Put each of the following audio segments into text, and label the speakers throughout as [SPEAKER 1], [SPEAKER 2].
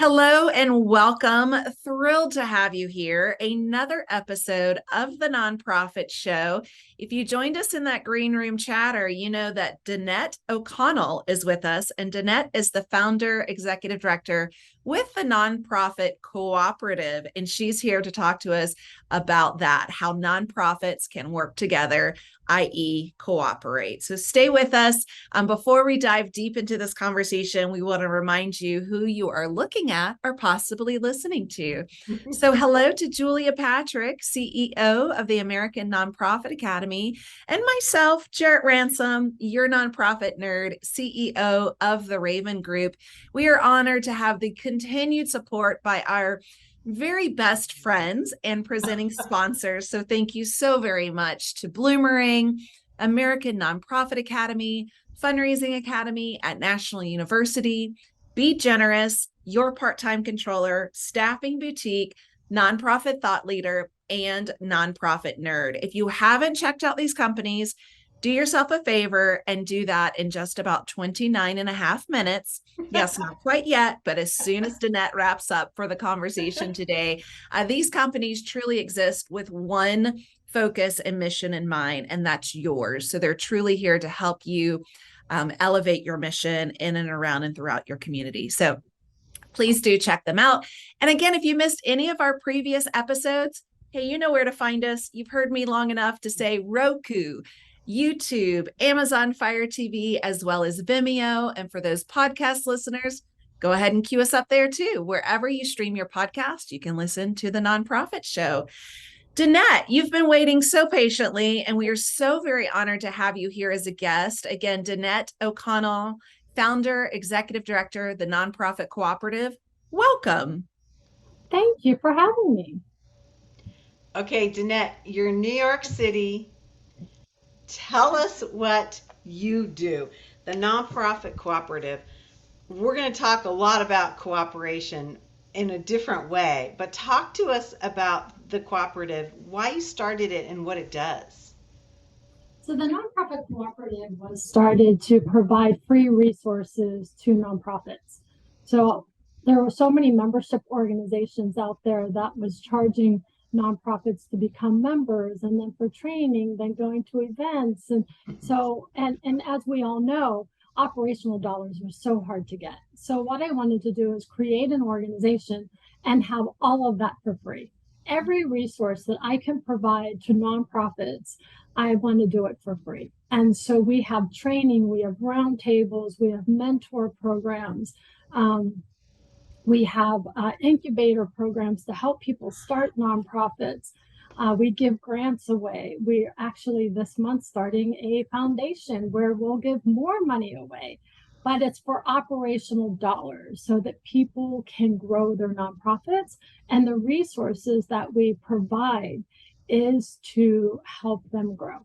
[SPEAKER 1] Hello and welcome. Thrilled to have you here. Another episode of the Nonprofit Show. If you joined us in that green room chatter, you know that Danette O'Connell is with us, and Danette is the founder, executive director with the Nonprofit Cooperative, and she's here to talk to us about that, how nonprofits can work together, i.e. cooperate. So stay with us. Before we dive deep into this conversation, we want to remind you who you are looking at or possibly listening to. So hello to Julia Patrick, CEO of the American Nonprofit Academy, and myself, Jarrett Ransom, your nonprofit nerd, CEO of the Raven Group. We are honored to have the continued support by our very best friends and presenting sponsors. So thank you so very much to Bloomerang, American Nonprofit Academy, Fundraising Academy at National University, Be Generous, Your Part-Time Controller, Staffing Boutique, Nonprofit Thought Leader, and Nonprofit Nerd. If you haven't checked out these companies, do yourself a favor and do that in just about 29 and a half minutes. Yes, not quite yet, but as soon as Danette wraps up for the conversation today, these companies truly exist with one focus and mission in mind, and that's yours. So they're truly here to help you elevate your mission in and around and throughout your community. So please do check them out. And again, if you missed any of our previous episodes, hey, you know where to find us. You've heard me long enough to say Roku, YouTube, Amazon Fire TV, as well as Vimeo. And for those podcast listeners, go ahead and cue us up there too. Wherever you stream your podcast, you can listen to the Nonprofit Show. Danette, you've been waiting so patiently, and we are so very honored to have you here as a guest. Again, Danette O'Connell, founder, executive director, the Nonprofit Cooperative. Welcome.
[SPEAKER 2] Thank you for having me.
[SPEAKER 3] Okay, Danette, you're in New York City. Tell us what you do. The Nonprofit Cooperative. We're going to talk a lot about cooperation in a different way, but talk to us about the cooperative, why you started it and what it does.
[SPEAKER 2] So the Nonprofit Cooperative was started to provide free resources to nonprofits. So there were so many membership organizations out there that was charging nonprofits to become members, and then for training, then going to events. And so, and as we all know, operational dollars are so hard to get. So what I wanted to do is create an organization and have all of that for free. Every resource that I can provide to nonprofits, I want to do it for free. And so we have training, we have roundtables, we have mentor programs. We have incubator programs to help people start nonprofits. We give grants away. We're actually this month starting a foundation where we'll give more money away, but it's for operational dollars so that people can grow their nonprofits. And the resources that we provide is to help them grow.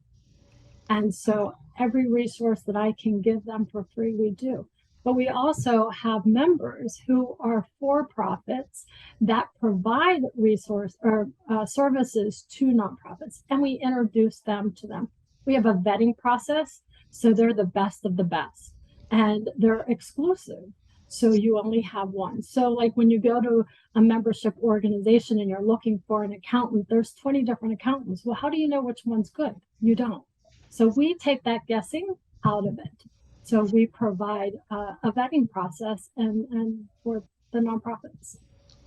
[SPEAKER 2] And so every resource that I can give them for free, we do. But we also have members who are for-profits that provide resource or services to nonprofits, and we introduce them to them. We have a vetting process, so they're the best of the best, and they're exclusive, so you only have one. So like when you go to a membership organization and you're looking for an accountant, there's 20 different accountants. Well, how do you know which one's good? You don't. So we take that guessing out of it. So we provide a vetting process and for the nonprofits.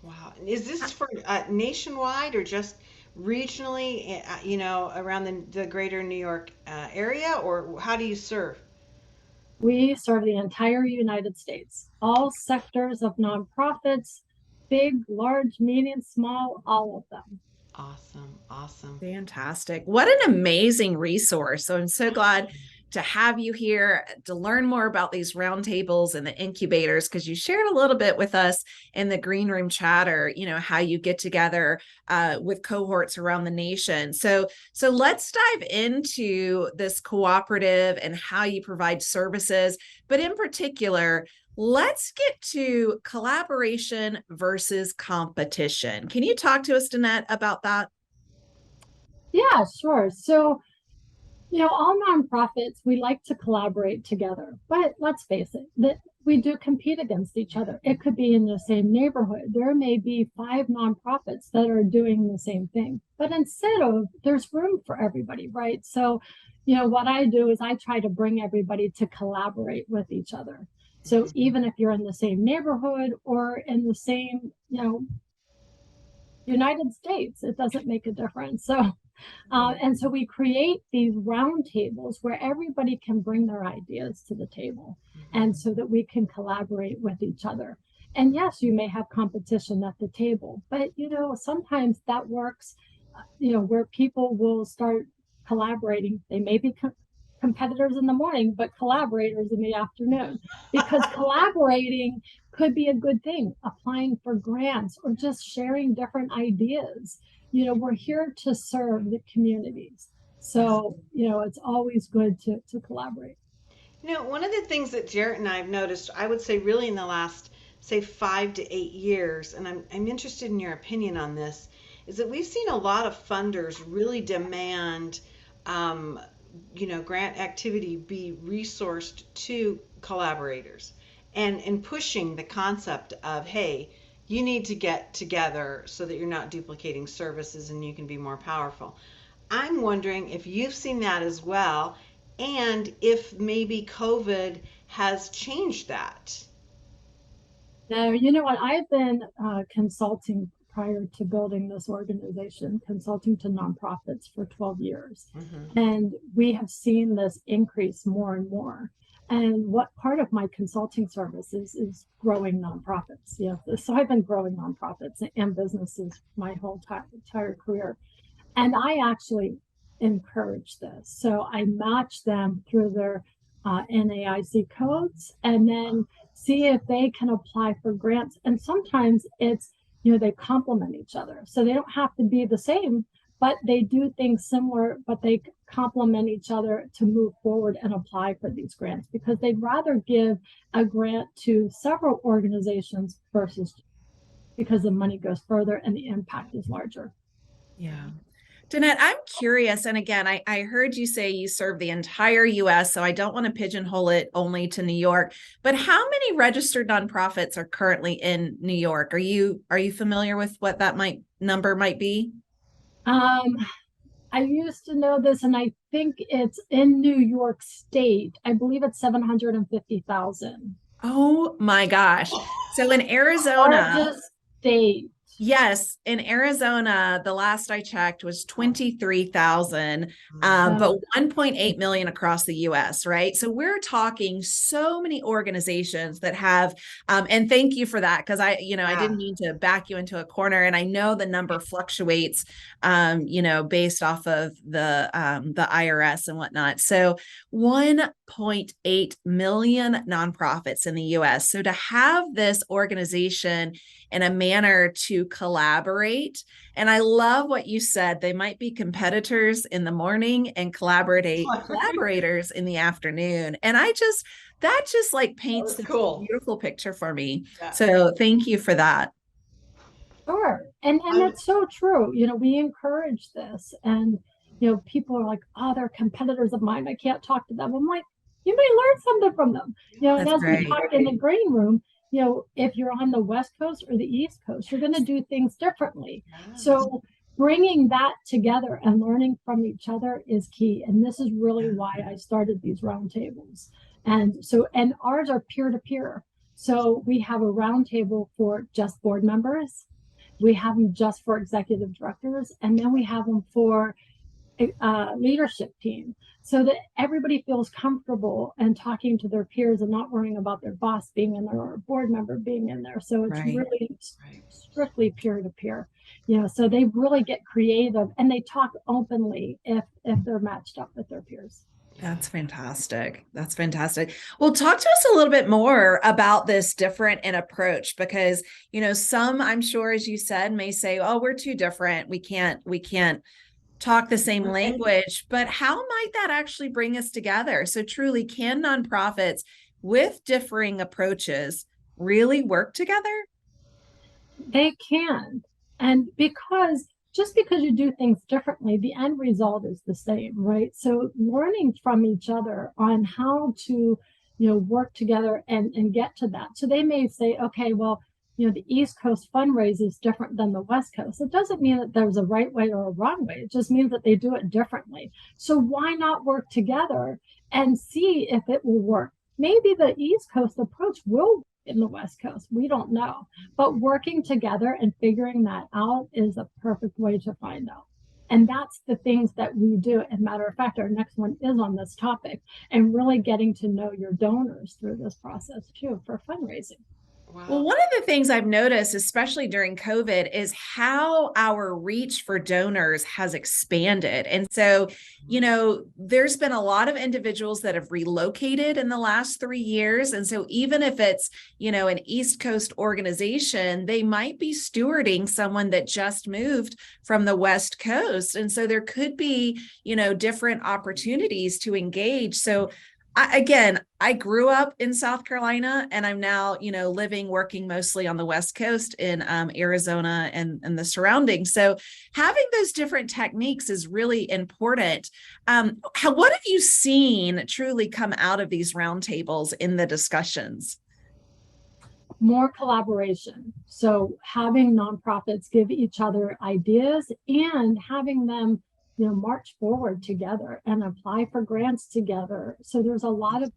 [SPEAKER 3] Wow. Is this for nationwide or just regionally, around the greater New York area, or how do you serve?
[SPEAKER 2] We serve the entire United States, all sectors of nonprofits, big, large, medium, small, all of them.
[SPEAKER 3] Awesome. Awesome.
[SPEAKER 1] Fantastic. What an amazing resource. So I'm so glad to have you here to learn more about these roundtables and the incubators, because you shared a little bit with us in the green room chatter, how you get together with cohorts around the nation. So let's dive into this cooperative and how you provide services, but in particular, let's get to collaboration versus competition. Can you talk to us, Danette, about that?
[SPEAKER 2] Yeah, sure. So All nonprofits, we like to collaborate together, but let's face it, that we do compete against each other. It could be in the same neighborhood. There may be 5 nonprofits that are doing the same thing, but instead of, there's room for everybody, right? So, what I do is I try to bring everybody to collaborate with each other. So even if you're in the same neighborhood or in the same, United States, it doesn't make a difference. And so we create these roundtables where everybody can bring their ideas to the table, and so that we can collaborate with each other. And yes, you may have competition at the table, but sometimes that works, where people will start collaborating. They may be competitors in the morning, but collaborators in the afternoon, because collaborating could be a good thing, applying for grants or just sharing different ideas. We're here to serve the communities. So, it's always good to collaborate.
[SPEAKER 3] One of the things that Jarrett and I have noticed, I would say really in the last, say, 5 to 8 years, and I'm interested in your opinion on this, is that we've seen a lot of funders really demand, grant activity be resourced to collaborators and pushing the concept of, hey, you need to get together so that you're not duplicating services and you can be more powerful. I'm wondering if you've seen that as well, and if maybe COVID has changed that.
[SPEAKER 2] Now, you know what? I've been consulting prior to building this organization, consulting to nonprofits for 12 years.
[SPEAKER 3] Mm-hmm.
[SPEAKER 2] And we have seen this increase more and more. And what part of my consulting services is growing nonprofits. So I've been growing nonprofits and businesses my whole entire career. And I actually encourage this. So I match them through their NAIC codes, and then see if they can apply for grants. And sometimes it's, they complement each other. So they don't have to be the same, but they do things similar, but they complement each other to move forward and apply for these grants, because they'd rather give a grant to several organizations versus, because the money goes further and the impact is larger.
[SPEAKER 1] Yeah. Danette, I'm curious. And again, I heard you say you serve the entire US, so I don't want to pigeonhole it only to New York. But how many registered nonprofits are currently in New York? Are you familiar with what that number might be?
[SPEAKER 2] I used to know this, and I think it's in New York State. I believe it's 750,000.
[SPEAKER 1] Oh my gosh. So in Arizona,
[SPEAKER 2] Largest state.
[SPEAKER 1] yes, in Arizona, the last I checked was 23,000, but 1.8 million across the US, right? So we're talking so many organizations that have, and thank you for that, because I didn't mean to back you into a corner, and I know the number fluctuates, based off of the IRS and whatnot. So 1.8 million nonprofits in the US. So to have this organization in a manner to collaborate. And I love what you said. They might be competitors in the morning and collaborators in the afternoon. And that just like paints this beautiful picture for me. Yeah. So thank you for that.
[SPEAKER 2] Sure. And that's so true. We encourage this, and, people are like, oh, they're competitors of mine, I can't talk to them. I'm like, you may learn something from them. And as we talked in the green room, if you're on the West Coast or the East Coast, you're going to do things differently. Yes. So bringing that together and learning from each other is key. And this is really why I started these roundtables. And ours are peer-to-peer. So we have a roundtable for just board members. We have them just for executive directors. And then we have them for leadership team, so that everybody feels comfortable and talking to their peers and not worrying about their boss being in there or a board member being in there. So it's really strictly peer-to-peer, so they really get creative and they talk openly if they're matched up with their peers.
[SPEAKER 1] That's fantastic. That's fantastic. Well, talk to us a little bit more about this different in approach, because, some, I'm sure, as you said, may say, oh, we're too different. We can't talk the same language, but how might that actually bring us together? So truly, can nonprofits with differing approaches really work together?
[SPEAKER 2] They can. And because just because you do things differently, the end result is the same, right? So learning from each other on how to, work together and get to that. So they may say, okay, well, the East Coast fundraise is different than the West Coast. It doesn't mean that there's a right way or a wrong way. It just means that they do it differently. So why not work together and see if it will work? Maybe the East Coast approach will in the West Coast. We don't know. But working together and figuring that out is a perfect way to find out. And that's the things that we do. And matter of fact, our next one is on this topic, and really getting to know your donors through this process too for fundraising.
[SPEAKER 3] Wow.
[SPEAKER 1] Well, one of the things I've noticed, especially during COVID, is how our reach for donors has expanded. And so, there's been a lot of individuals that have relocated in the last 3 years. And so even if it's, an East Coast organization, they might be stewarding someone that just moved from the West Coast. And so there could be, different opportunities to engage. So I grew up in South Carolina, and I'm now, working mostly on the West Coast in Arizona and the surroundings. So having those different techniques is really important. What have you seen truly come out of these roundtables in the discussions?
[SPEAKER 2] More collaboration. So having nonprofits give each other ideas and having them march forward together and apply for grants together. So there's a lot of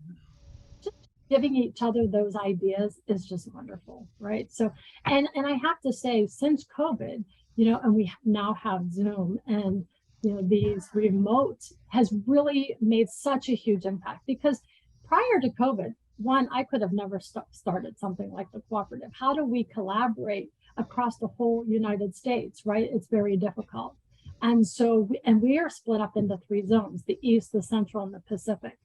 [SPEAKER 2] just giving each other those ideas is just wonderful, right? So, and I have to say, since COVID, and we now have Zoom and these remote has really made such a huge impact, because prior to COVID, one, I could have never started something like the cooperative. How do we collaborate across the whole United States, right? It's very difficult. And so, and we are split up into 3 zones: the East, the Central, and the Pacific.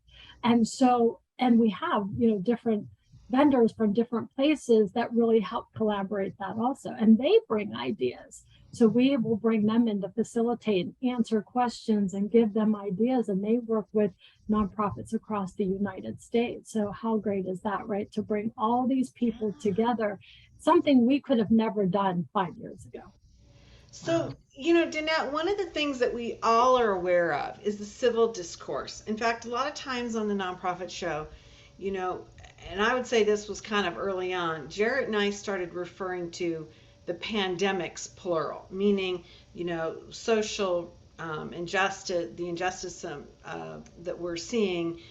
[SPEAKER 2] And so, and we have, different vendors from different places that really help collaborate that also. And they bring ideas. So we will bring them in to facilitate and answer questions and give them ideas. And they work with nonprofits across the United States. So how great is that, right? To bring all these people together, something we could have never done 5 years ago.
[SPEAKER 3] So, Danette, one of the things that we all are aware of is the civil discourse. In fact, a lot of times on the nonprofit show, and I would say this was kind of early on, Jarrett and I started referring to the pandemics, plural, meaning, social injustice, the injustice that we're seeing,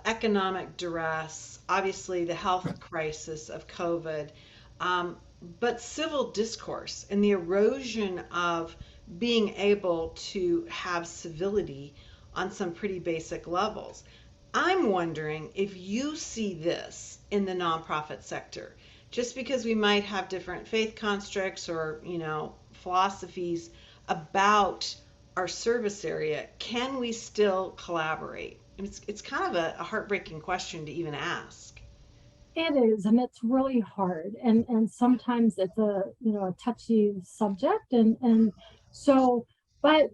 [SPEAKER 3] economic duress, obviously the health crisis of COVID. But civil discourse and the erosion of being able to have civility on some pretty basic levels. I'm wondering if you see this in the nonprofit sector. Just because we might have different faith constructs or, philosophies about our service area, can we still collaborate? It's kind of a heartbreaking question to even ask.
[SPEAKER 2] It is, and it's really hard, and sometimes it's a a touchy subject, and so, but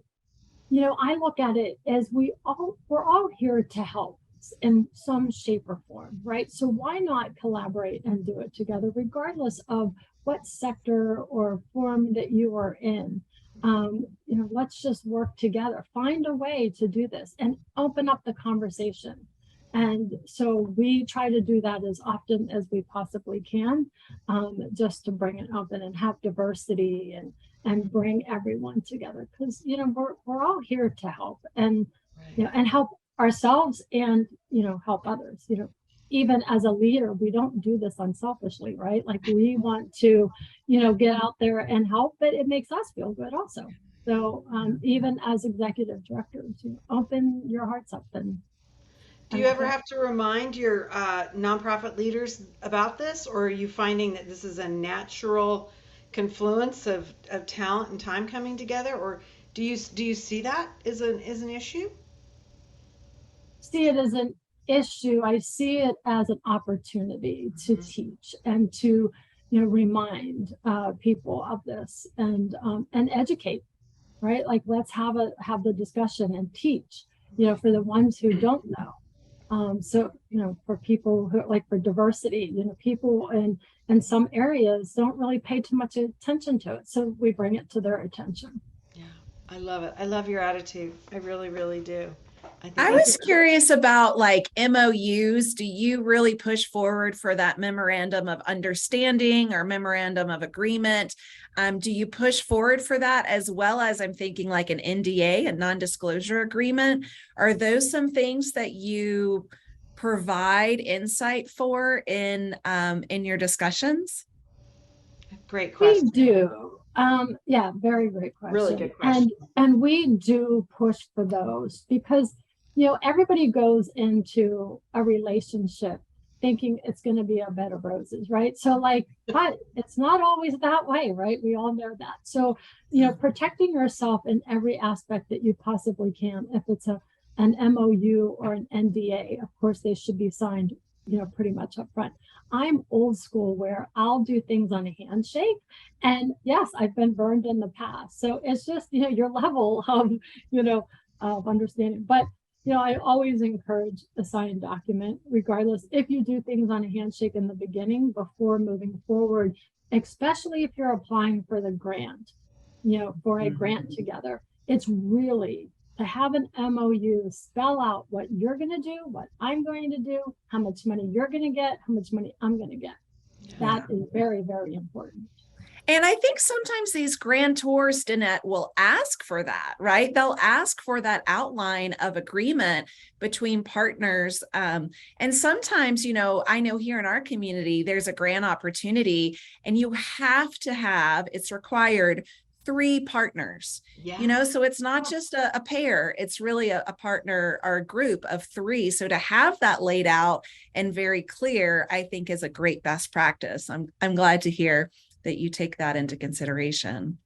[SPEAKER 2] I look at it as we're all here to help in some shape or form, right? So why not collaborate and do it together, regardless of what sector or form that you are in? Let's just work together, find a way to do this, and open up the conversation. And so we try to do that as often as we possibly can, just to bring it up and have diversity and bring everyone together, because we're all here to help and
[SPEAKER 3] Right.
[SPEAKER 2] and help ourselves and help others. Even as a leader, we don't do this unselfishly, right? Like we want to get out there and help, but it makes us feel good also. So even as executive directors, open your hearts up and
[SPEAKER 3] Do you ever have to remind your nonprofit leaders about this, or are you finding that this is a natural confluence of talent and time coming together, or do you see that as an issue?
[SPEAKER 2] see it as an issue. I see it as an opportunity to teach and to remind people of this and educate, right? Like let's have the discussion and teach, for the ones who don't know. So for people who like for diversity, people in some areas don't really pay too much attention to it, so we bring it to their attention.
[SPEAKER 3] I love it. I love your attitude. I really, really do. I think
[SPEAKER 1] I
[SPEAKER 2] Thank
[SPEAKER 3] that's
[SPEAKER 1] was
[SPEAKER 2] you.
[SPEAKER 1] curious about like MOUs. Do you really push forward for that memorandum of understanding or memorandum of agreement? Do you push forward for that as well as I'm thinking like an NDA, a non-disclosure agreement? Are those some things that you provide insight for in your discussions?
[SPEAKER 3] a great
[SPEAKER 2] We
[SPEAKER 3] question.
[SPEAKER 2] do. Yeah, very great
[SPEAKER 3] Really
[SPEAKER 2] question.
[SPEAKER 3] good question.
[SPEAKER 2] And we do push for those because, everybody goes into a relationship thinking it's going to be a bed of roses, right? So like, but it's not always that way, right? We all know that. So, protecting yourself in every aspect that you possibly can. If it's an MOU or an NDA, of course they should be signed, pretty much up front. I'm old school where I'll do things on a handshake. And yes, I've been burned in the past. So it's just, your level of, of understanding. But, I always encourage a signed document, regardless if you do things on a handshake in the beginning before moving forward, especially if you're applying for the grant, for a grant together. It's really to have an MOU spell out what you're going to do, what I'm going to do, how much money you're going to get, how much money I'm going to get. That is very, very important.
[SPEAKER 1] And I think sometimes these grantors, Danette, will ask for that, right? They'll ask for that outline of agreement between partners. And sometimes, I know here in our community, there's a grant opportunity and you have to have, it's required, 3 partners,
[SPEAKER 3] Yeah.
[SPEAKER 1] so it's not just a pair, it's really a partner or a group of 3. So to have that laid out and very clear, I think is a great best practice. I'm glad to hear that you take that into consideration.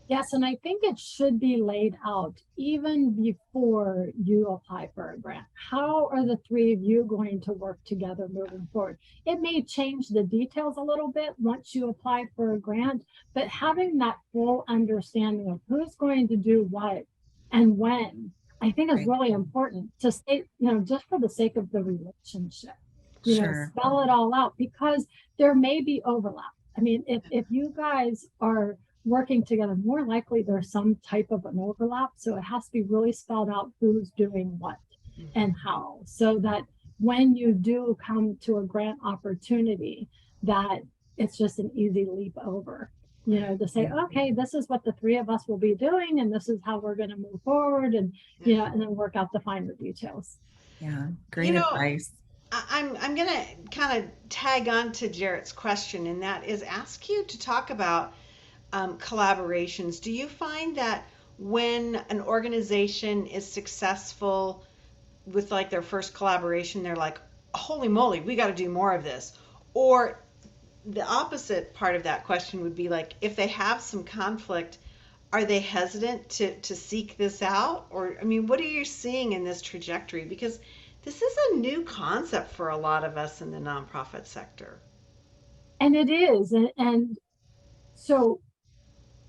[SPEAKER 2] Yes, and I think it should be laid out even before you apply for a grant. How are the 3 of you going to work together moving forward? It may change the details a little bit once you apply for a grant, but having that full understanding of who's going to do what and when, I think is
[SPEAKER 1] Right.
[SPEAKER 2] really important to say, just for the sake of the relationship,
[SPEAKER 1] Sure.
[SPEAKER 2] spell it all out because there may be overlap. I mean, if you guys are working together, more likely there's some type of an overlap. So it has to be really spelled out who's doing what and how, so that when you do come to a grant opportunity, that it's just an easy leap over, to say, okay, this is what the 3 of us will be doing, and this is how we're going to move forward, and and then work out the finer details.
[SPEAKER 1] Yeah.
[SPEAKER 3] You
[SPEAKER 1] Great
[SPEAKER 3] know,
[SPEAKER 1] advice.
[SPEAKER 3] I'm gonna kind of tag on to Jarrett's question, and that is ask you to talk about collaborations. Do you find that when an organization is successful with like their first collaboration, they're like, holy moly, we got to do more of this? Or the opposite part of that question would be like, if they have some conflict, are they hesitant to seek this out? Or, I mean, what are you seeing in this trajectory? Because this is a new concept for a lot of us in the nonprofit sector.
[SPEAKER 2] And it is, and so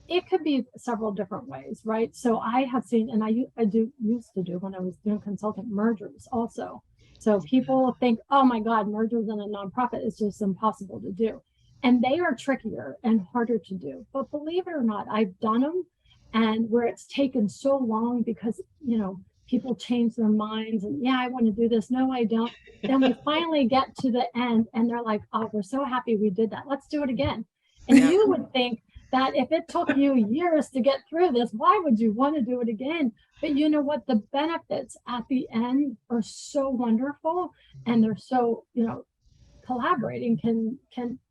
[SPEAKER 2] it could be several different ways, right? So I have seen, and I do used to do when I was doing consulting, mergers also. So people think, oh my God, mergers in a nonprofit is just impossible to do. And they are trickier and harder to do. But believe it or not, I've done them, and where it's taken so long because, people change their minds and, yeah, I want to do this. No, I don't. Then we finally get to the end and they're like, oh, we're so happy we did that. Let's do it again. And
[SPEAKER 3] Yeah.
[SPEAKER 2] you would think that if it took you years to get through this, why would you want to do it again? But you know what? The benefits at the end are so wonderful, and they're so, collaborating can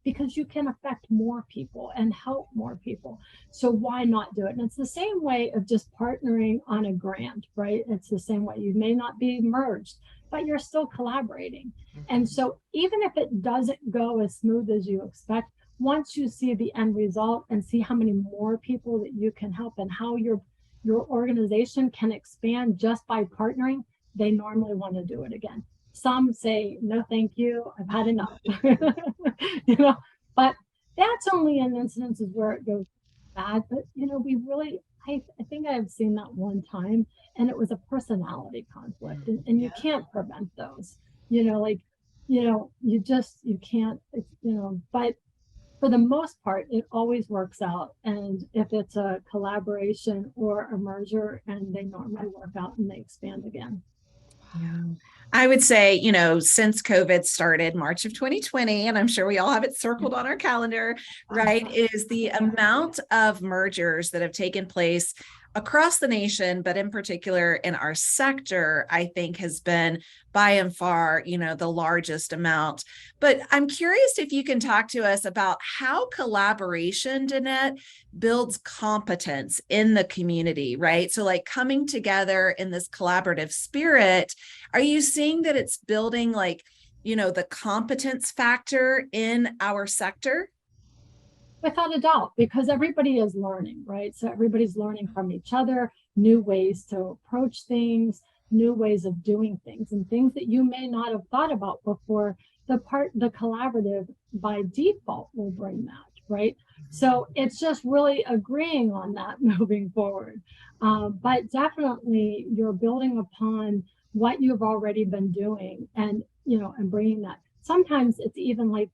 [SPEAKER 2] because you can affect more people and help more people. So why not do it? And it's the same way of just partnering on a grant, right? It's the same way. You may not be merged, but you're still collaborating. And so even if it doesn't go as smooth as you expect, once you see the end result and see how many more people that you can help and how your organization can expand just by partnering, they normally want to do it again. Some say, no, thank you, I've had enough. But that's only in instances where it goes bad. But we really, I think I've seen that one time, and it was a personality conflict, and you can't prevent those. Like, you can't, but for the most part, it always works out. And if it's a collaboration or a merger, and they normally work out and they expand again.
[SPEAKER 1] Yeah. I would say, since COVID started March of 2020, and I'm sure we all have it circled on our calendar, right, is the amount of mergers that have taken place across the nation, but in particular in our sector, I think has been by and far, the largest amount. But I'm curious if you can talk to us about how collaboration, Danette, builds competence in the community, right? So like coming together in this collaborative spirit, are you seeing that it's building the competence factor in our sector?
[SPEAKER 2] Without a doubt, because everybody is learning, right? So everybody's learning from each other, new ways to approach things, new ways of doing things, and things that you may not have thought about before. The collaborative by default will bring that, right? So it's just really agreeing on that moving forward. But definitely you're building upon what you've already been doing, and bringing that. Sometimes it's even like,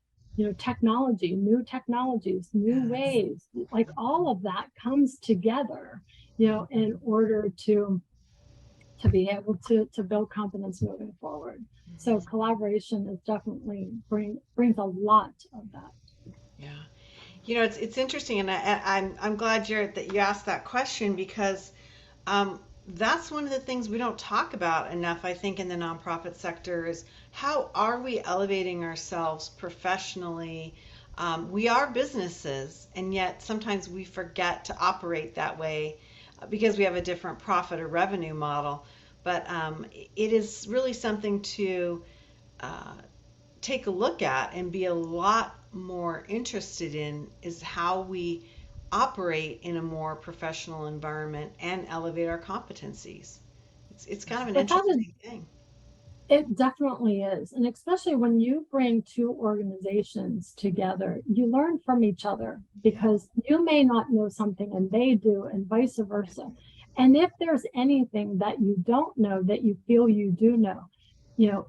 [SPEAKER 2] technology, new technologies, new ways, like all of that comes together, in order to be able to build confidence moving forward. So collaboration is definitely brings a lot of that.
[SPEAKER 3] Yeah. It's interesting, and I'm glad that you asked that question, because that's one of the things we don't talk about enough, I think, in the nonprofit sector, is how are we elevating ourselves professionally? We are businesses, and yet sometimes we forget to operate that way because we have a different profit or revenue model. But it is really something to uh, take a look at and be a lot more interested in, is how we operate in a more professional environment and elevate our competencies. It's kind of an
[SPEAKER 2] Without a
[SPEAKER 3] interesting thing.
[SPEAKER 2] It definitely is. And especially when you bring two organizations together, you learn from each other, because you may not know something and they do, and vice versa. And if there's anything that you don't know that you feel you do know,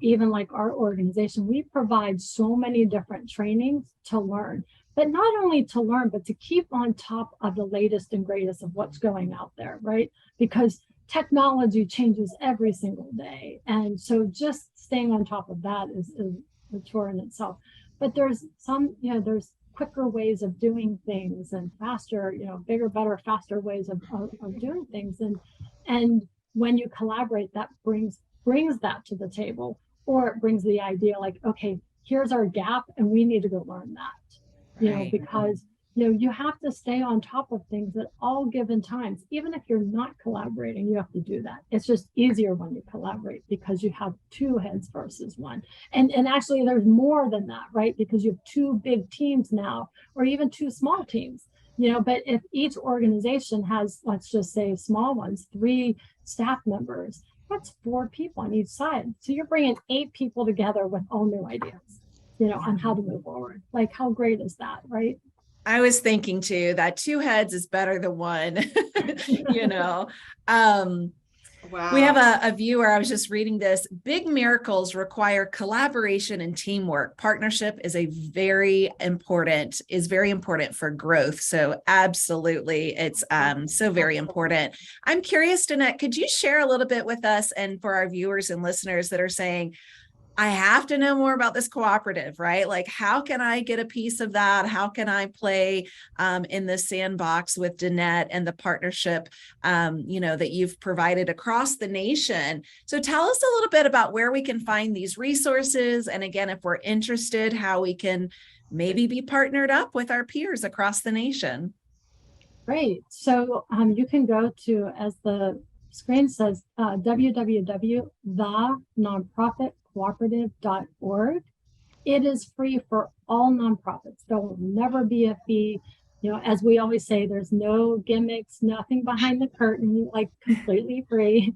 [SPEAKER 2] even like our organization, we provide so many different trainings to learn, but not only to learn, but to keep on top of the latest and greatest of what's going out there, right? Because technology changes every single day. And so just staying on top of that is a chore in itself. But there's there's quicker ways of doing things, and faster, bigger, better, faster ways of doing things. And when you collaborate, that brings that to the table, or it brings the idea like, okay, here's our gap and we need to go learn that,
[SPEAKER 1] Right.
[SPEAKER 2] because you have to stay on top of things at all given times. Even if you're not collaborating, you have to do that. It's just easier when you collaborate, because you have two heads versus one. And actually there's more than that, right? Because you have two big teams now, or even two small teams. But if each organization has, let's just say small ones, 3 staff members, that's 4 people on each side. So you're bringing 8 people together with all new ideas, on how to move forward. Like, how great is that, right?
[SPEAKER 1] I was thinking too that 2 heads is better than one. you know. Um, we have
[SPEAKER 3] Wow.
[SPEAKER 1] a viewer, I was just reading this. Big miracles require collaboration and teamwork. Partnership is very important for growth. So absolutely, it's so very important. I'm curious, Danette, could you share a little bit with us and for our viewers and listeners that are saying, I have to know more about this cooperative, right? Like, how can I get a piece of that? How can I play in this sandbox with Danette and the partnership, that you've provided across the nation? So tell us a little bit about where we can find these resources. And again, if we're interested, how we can maybe be partnered up with our peers across the nation.
[SPEAKER 2] Great. So you can go to, as the screen says, www.thenonprofitcooperative.org. It is free for all nonprofits. There will never be a fee. As we always say, there's no gimmicks, nothing behind the curtain, like completely free.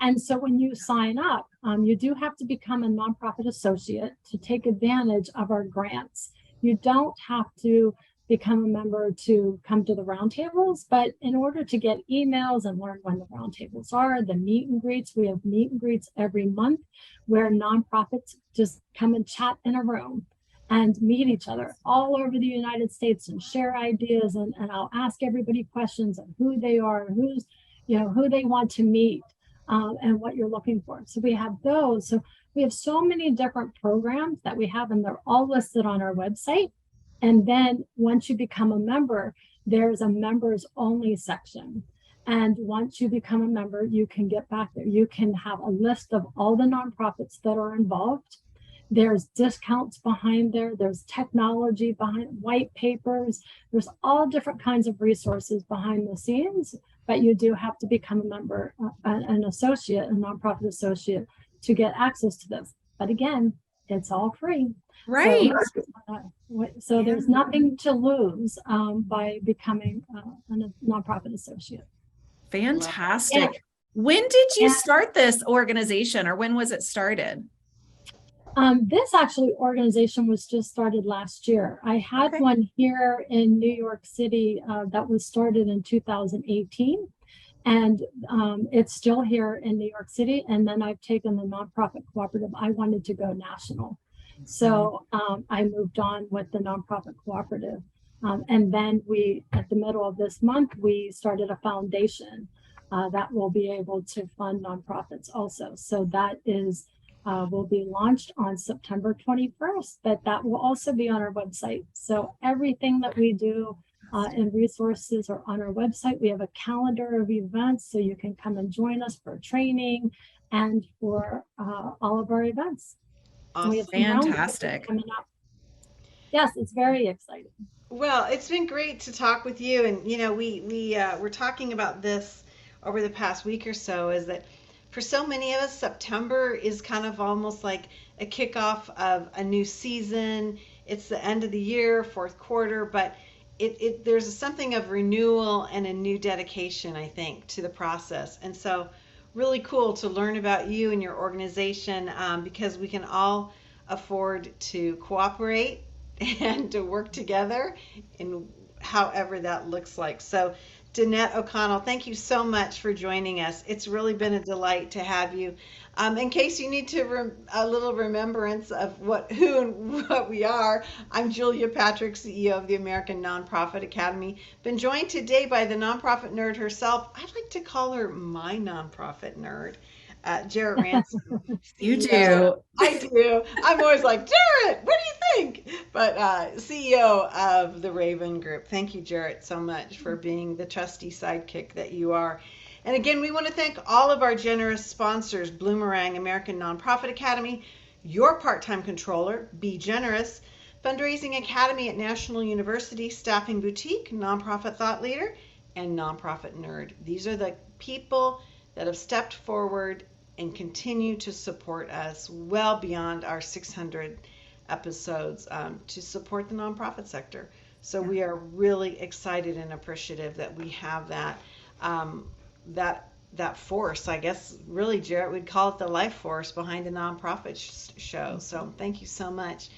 [SPEAKER 2] And so when you sign up, you do have to become a nonprofit associate to take advantage of our grants. You don't have to become a member to come to the roundtables, but in order to get emails and learn when the roundtables are, the meet and greets, we have meet and greets every month where nonprofits just come and chat in a room. and meet each other all over the United States and share ideas. And I'll ask everybody questions on who they are, who they want to meet, and what you're looking for. So we have those. So we have so many different programs that we have, and they're all listed on our website. And then once you become a member, there's a members only section. And once you become a member, you can get back there. You can have a list of all the nonprofits that are involved. There's discounts behind there. There's technology behind, white papers. There's all different kinds of resources behind the scenes, but you do have to become a member, an associate, a nonprofit associate to get access to this. But again, it's all free.
[SPEAKER 1] Right.
[SPEAKER 2] So there's nothing to lose by becoming a nonprofit associate.
[SPEAKER 1] Fantastic.
[SPEAKER 2] Yeah.
[SPEAKER 1] When did you start this organization, or when was it started?
[SPEAKER 2] This actually organization was just started last year. I had one here in New York City that was started in 2018. And it's still here in New York City. And then I've taken the nonprofit cooperative. I wanted to go national. So I moved on with the nonprofit cooperative. And then at the middle of this month, we started a foundation that will be able to fund nonprofits also. So that will be launched on September 21st, but that will also be on our website. So everything that we do and resources are on our website. We have a calendar of events, so you can come and join us for training and for all of our events.
[SPEAKER 3] Awesome.
[SPEAKER 2] We have
[SPEAKER 1] Fantastic.
[SPEAKER 2] coming up. Yes, it's very exciting.
[SPEAKER 3] Well, it's been great to talk with you, and we're talking about this over the past week or so. Is that for so many of us, September is kind of almost like a kickoff of a new season. It's the end of the year, fourth quarter, but there's something of renewal and a new dedication, I think, to the process. And so really cool to learn about you and your organization, because we can all afford to cooperate and to work together in however that looks like. So Danette O'Connell, thank you so much for joining us. It's really been a delight to have you. In case you need a little remembrance of who and what we are, I'm Julia Patrick, CEO of the American Nonprofit Academy. Been joined today by the nonprofit nerd herself. I like to call her my nonprofit nerd, Jarrett Ransom.
[SPEAKER 1] You do.
[SPEAKER 3] I do. I'm always like, Jarrett, what do you think? But CEO of the Raven Group. Thank you, Jarrett, so much for being the trusty sidekick that you are. And again, we want to thank all of our generous sponsors: Bloomerang, American Nonprofit Academy, Your Part-Time Controller, Be Generous, Fundraising Academy at National University, Staffing Boutique, Nonprofit Thought Leader, and Nonprofit Nerd. These are the people that have stepped forward and continue to support us well beyond our 600 episodes to support the nonprofit sector. So we are really excited and appreciative that we have that force. I guess really, Jarrett would call it the life force behind the nonprofit show. So thank you so much.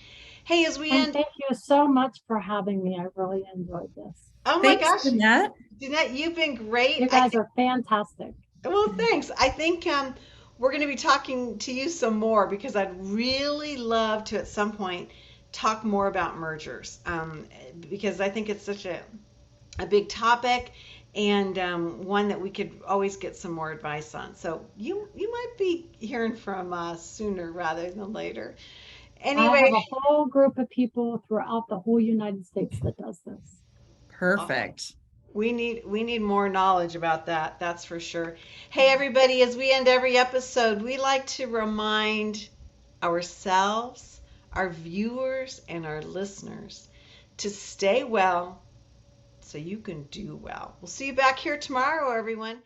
[SPEAKER 3] Hey, as we end,
[SPEAKER 2] thank you so much for having me. I really enjoyed this.
[SPEAKER 3] Oh my gosh,
[SPEAKER 1] Danette.
[SPEAKER 3] Danette, you've been great.
[SPEAKER 2] You guys are fantastic.
[SPEAKER 3] Well, thanks. I think we're going to be talking to you some more, because I'd really love to at some point talk more about mergers, because I think it's such a big topic, and one that we could always get some more advice on. So you might be hearing from us sooner rather than later. Anyway,
[SPEAKER 2] I have a whole group of people throughout the whole United States that does this.
[SPEAKER 1] Perfect.
[SPEAKER 3] We need more knowledge about that. That's for sure. Hey, everybody, as we end every episode, we like to remind ourselves, our viewers, and our listeners to stay well so you can do well. We'll see you back here tomorrow, everyone.